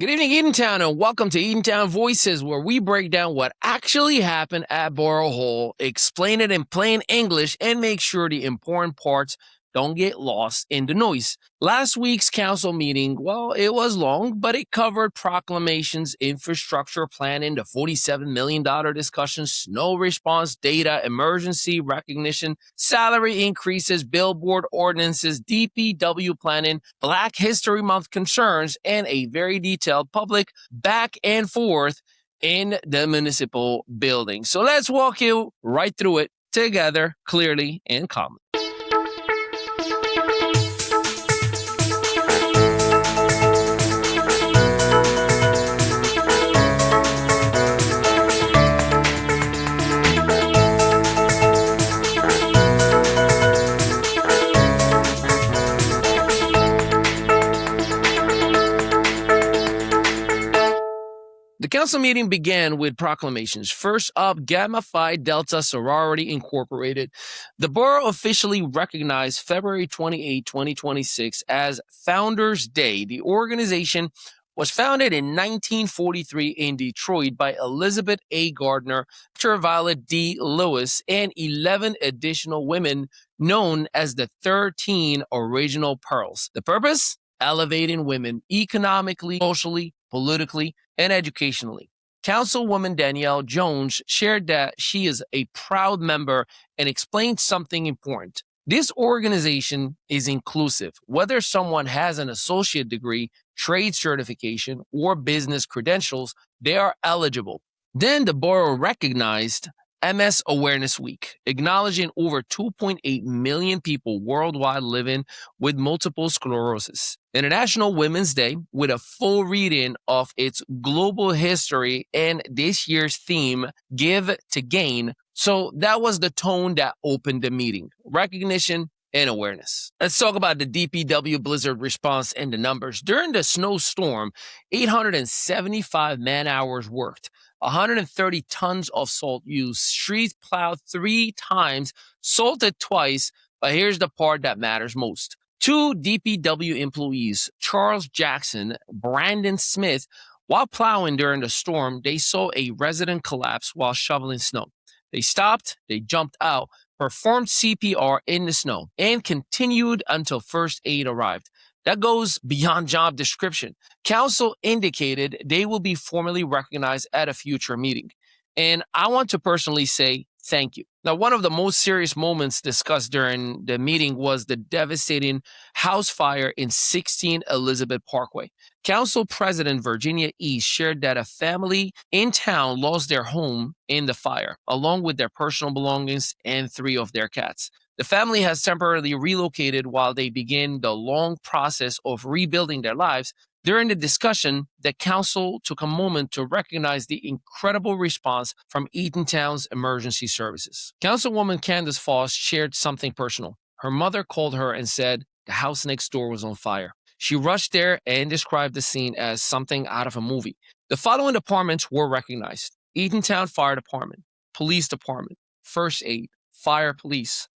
Good evening, Eatontown, and welcome to Eatontown Voices, where we break down what actually happened at Borough Hall, explain it in plain English, and make sure the important parts don't get lost in the noise. Last week's council meeting, well, it was long, but it covered proclamations, infrastructure planning, the $47 million discussion, snow response data, emergency recognition, salary increases, billboard ordinances, DPW planning, Black History Month concerns, and a very detailed public back and forth in the municipal building. So let's walk you right through it together, clearly and calmly. The council meeting began with proclamations. First up, Gamma Phi Delta Sorority Incorporated. The borough officially recognized February 28, 2026 as Founders Day. The organization was founded in 1943 in Detroit by Elizabeth A. Gardner, Dr. Violet D. Lewis, and 11 additional women known as the 13 Original Pearls. The purpose? Elevating women economically, socially, politically, and educationally. Councilwoman Danielle Jones shared that she is a proud member and explained something important. This organization is inclusive. Whether someone has an associate degree, trade certification, or business credentials, they are eligible. Then the borough recognized MS Awareness Week, acknowledging over 2.8 million people worldwide living with multiple sclerosis. International Women's Day, with a full reading of its global history and this year's theme, Give to Gain. So that was the tone that opened the meeting. Recognition and awareness. Let's talk about the DPW blizzard response and the numbers. During the snowstorm, 875 man-hours worked. 130 tons of salt used, streets plowed 3 times, salted twice, but here's the part that matters most. 2 DPW employees, Charles Jackson, Brandon Smith, while plowing during the storm, they saw a resident collapse while shoveling snow. They stopped, they jumped out, performed CPR in the snow, and continued until first aid arrived. That goes beyond job description. Council indicated they will be formally recognized at a future meeting. And I want to personally say thank you. Now, one of the most serious moments discussed during the meeting was the devastating house fire in 16 Elizabeth Parkway. Council President Virginia East shared that a family in town lost their home in the fire, along with their personal belongings and 3 of their cats. The family has temporarily relocated while they begin the long process of rebuilding their lives. During the discussion, the council took a moment to recognize the incredible response from Eatontown's emergency services. Councilwoman Candace Foss shared something personal. Her mother called her and said the house next door was on fire. She rushed there and described the scene as something out of a movie. The following departments were recognized: Eatontown Fire Department, Police Department, First Aid, Fire Police,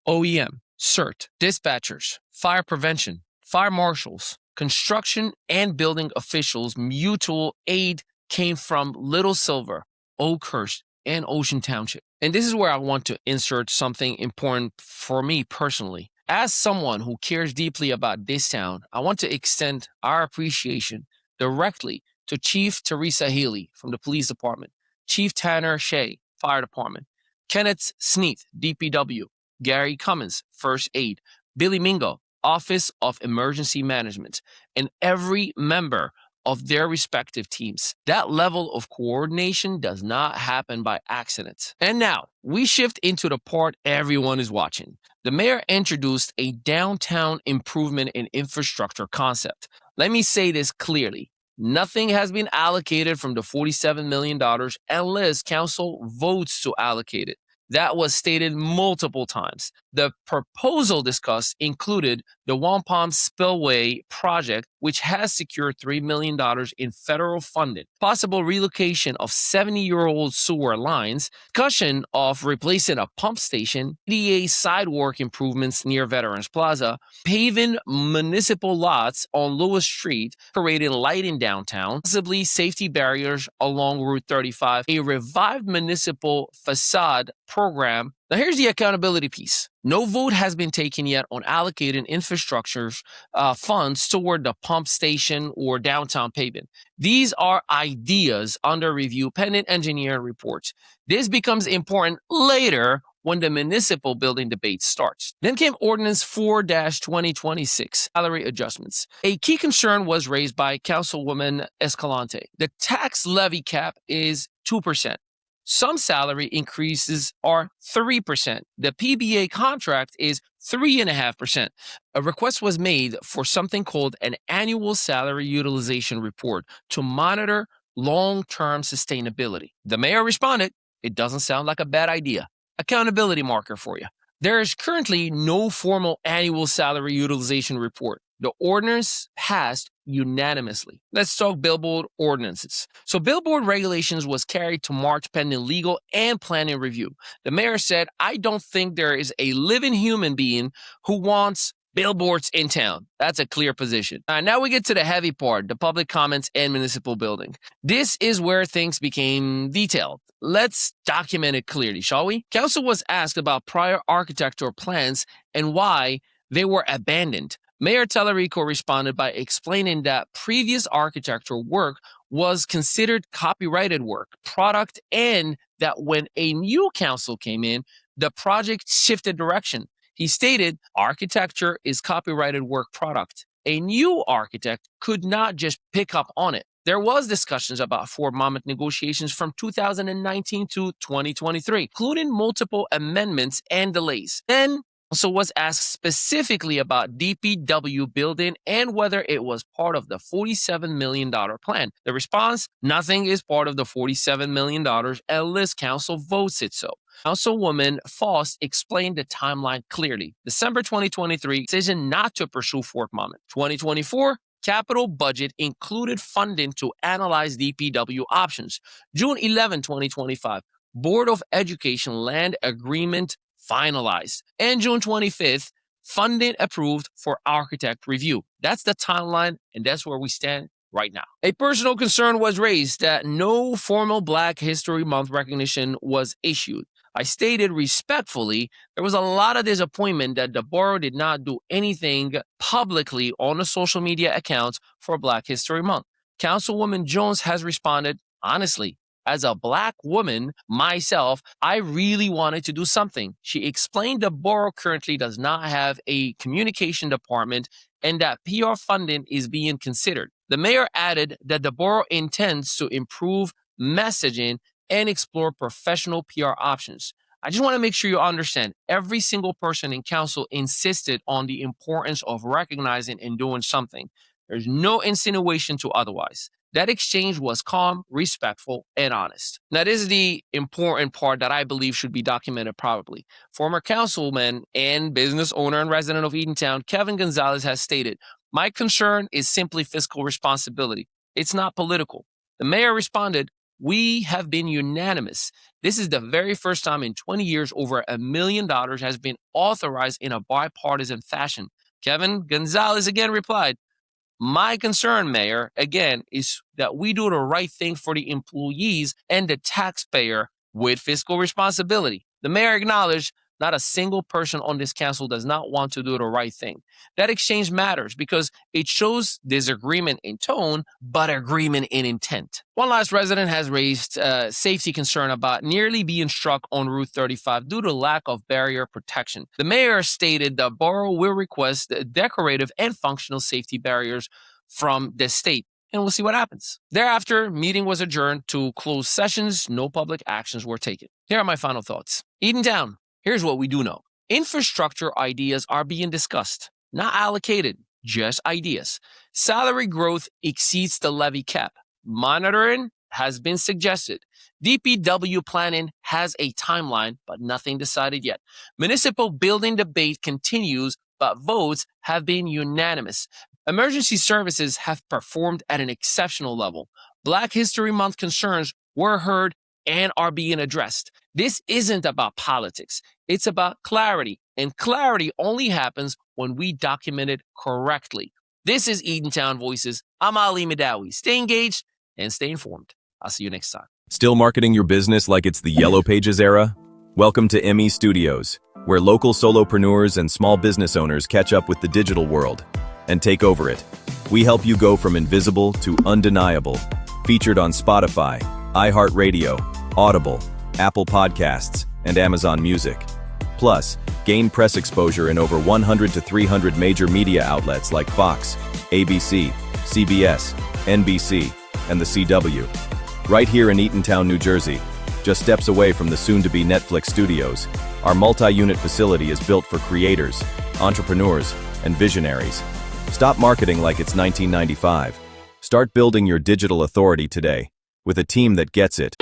OEM, CERT, dispatchers, fire prevention, fire marshals, construction and building officials. Mutual aid came from Little Silver, Oakhurst, and Ocean Township. And this is where I want to insert something important for me personally. As someone who cares deeply about this town, I want to extend our appreciation directly to Chief Teresa Healy from the Police Department, Chief Tanner Shea, Fire Department, Kenneth Sneath, DPW, Gary Cummins, First Aid, Billy Mingo, Office of Emergency Management, and every member of their respective teams. That level of coordination does not happen by accident. And now, we shift into the part everyone is watching. The mayor introduced a downtown improvement in infrastructure concept. Let me say this clearly. Nothing has been allocated from the $47 million unless council votes to allocate it. That was stated multiple times. The proposal discussed included the Wampum Spillway project, which has secured $3 million in federal funding, possible relocation of 70-year-old sewer lines, discussion of replacing a pump station, ADA sidewalk improvements near Veterans Plaza, paving municipal lots on Lewis Street, creating lighting downtown, possibly safety barriers along Route 35, a revived municipal facade program. Now, here's the accountability piece. No vote has been taken yet on allocating infrastructure funds toward the pump station or downtown paving. These are ideas under review pending engineering reports. This becomes important later when the municipal building debate starts. Then came Ordinance 4-2026, salary adjustments. A key concern was raised by Councilwoman Escalante. The tax levy cap is 2%. Some salary increases are 3%. The PBA contract is 3.5%. A request was made for something called an annual salary utilization report to monitor long-term sustainability. The mayor responded, "It doesn't sound like a bad idea." Accountability marker for you. There is currently no formal annual salary utilization report. The ordinance passed unanimously. Let's talk billboard ordinances. So billboard regulations was carried to March pending legal and planning review. The mayor said, "I don't think there is a living human being who wants billboards in town." That's a clear position. All right, now we get to the heavy part, the public comments and municipal building. This is where things became detailed. Let's document it clearly, shall we? Council was asked about prior architectural plans and why they were abandoned. Mayor Tellerico responded by explaining that previous architectural work was considered copyrighted work, product, and that when a new council came in, the project shifted direction. He stated, "Architecture is copyrighted work product. A new architect could not just pick up on it." There was discussions about Fort Monmouth negotiations from 2019 to 2023, including multiple amendments and delays. Then also was asked specifically about DPW building and whether it was part of the $47 million plan. The response, nothing is part of the $47 million unless council votes it so. Councilwoman Faust explained the timeline clearly. December 2023, decision not to pursue Fort Monmouth. 2024, capital budget included funding to analyze DPW options. June 11, 2025, Board of Education land agreement finalized. And June 25th, funding approved for architect review. That's the timeline, and that's where we stand right now. A personal concern was raised that no formal Black History Month recognition was issued. I stated respectfully, there was a lot of disappointment that the borough did not do anything publicly on the social media accounts for Black History Month. Councilwoman Jones has responded, "Honestly, as a Black woman myself, I really wanted to do something." She explained the borough currently does not have a communication department and that PR funding is being considered. The mayor added that the borough intends to improve messaging and explore professional PR options. I just want to make sure you understand, every single person in council insisted on the importance of recognizing and doing something. There's no insinuation to otherwise. That exchange was calm, respectful, and honest. Now, this is the important part that I believe should be documented properly. Former councilman and business owner and resident of Eatontown, Kevin Gonzalez, has stated, "My concern is simply fiscal responsibility. It's not political." The mayor responded, "We have been unanimous. This is the very first time in 20 years over $1 million has been authorized in a bipartisan fashion." Kevin Gonzalez again replied, "My concern, Mayor, again, is that we do the right thing for the employees and the taxpayer with fiscal responsibility." The mayor acknowledged not a single person on this council does not want to do the right thing. That exchange matters because it shows disagreement in tone, but agreement in intent. One last resident has raised safety concern about nearly being struck on Route 35 due to lack of barrier protection. The mayor stated the borough will request decorative and functional safety barriers from the state, and we'll see what happens. Thereafter, meeting was adjourned to closed sessions. No public actions were taken. Here are my final thoughts. Eatontown. Here's what we do know. Infrastructure ideas are being discussed, not allocated, just ideas. Salary growth exceeds the levy cap. Monitoring has been suggested. DPW planning has a timeline, but nothing decided yet. Municipal building debate continues, but votes have been unanimous. Emergency services have performed at an exceptional level. Black History Month concerns were heard and are being addressed. This isn't about politics. It's about clarity, and clarity only happens when we document it correctly. This is Eatontown Voices. I'm Ali Madawi. Stay engaged and stay informed. I'll see you next time. Still marketing your business like it's the Yellow Pages era? Welcome to ME Studios, where local solopreneurs and small business owners catch up with the digital world and take over it. We help you go from invisible to undeniable. Featured on Spotify, iHeartRadio, Audible, Apple Podcasts, and Amazon Music. Plus, gain press exposure in over 100 to 300 major media outlets like Fox, ABC, CBS, NBC, and the CW. Right here in Eatontown, New Jersey, just steps away from the soon-to-be Netflix studios, our multi-unit facility is built for creators, entrepreneurs, and visionaries. Stop marketing like it's 1995. Start building your digital authority today with a team that gets it.